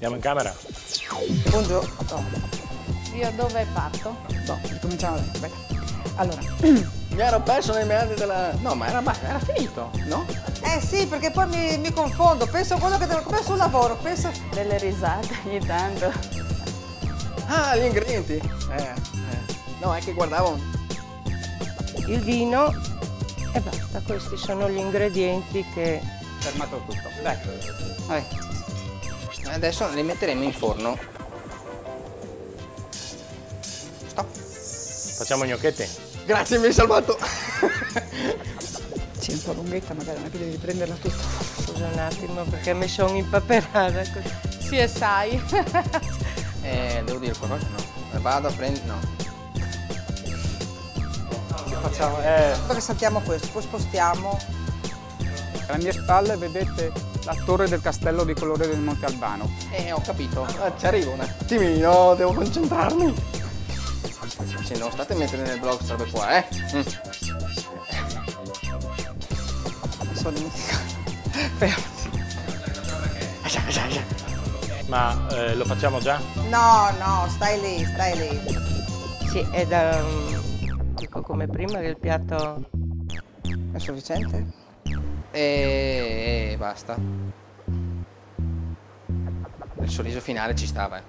Andiamo in camera? Buongiorno. Io dove hai fatto? No, ricominciamo. Aspetta. Allora. Mi ero perso nei meandri della... No, ma era finito, no? Sì, perché poi mi confondo. Penso a quello che devo... Penso sul lavoro, penso... Delle risate ogni tanto. Ah, gli ingredienti. No, è che guardavo... Il vino e basta, questi sono gli ingredienti che... Fermato tutto. Dai. Vai. Adesso li metteremo in forno. Stop. Facciamo gnocchetti? Grazie, mi hai salvato. Sì, un po' lunghetta, magari non è che devi prenderla tutta. Scusa un attimo perché mi sono impaperata così. Sì, e sai. Devo dire qualcosa? No. Vado a prendere... No. Facciamo... Perché saltiamo questo, poi spostiamo. Alle mie spalle vedete la torre del castello di colore del Monte Albano. Ho capito. Ci arrivo un attimino, devo concentrarmi. Se non state a mettere nel blog queste robe qua, Sono dimenticato. Fermati. Ma lo facciamo già? No, stai lì, stai lì. Sì, è da... dico come prima che il piatto... È sufficiente? E basta. Il sorriso finale ci stava,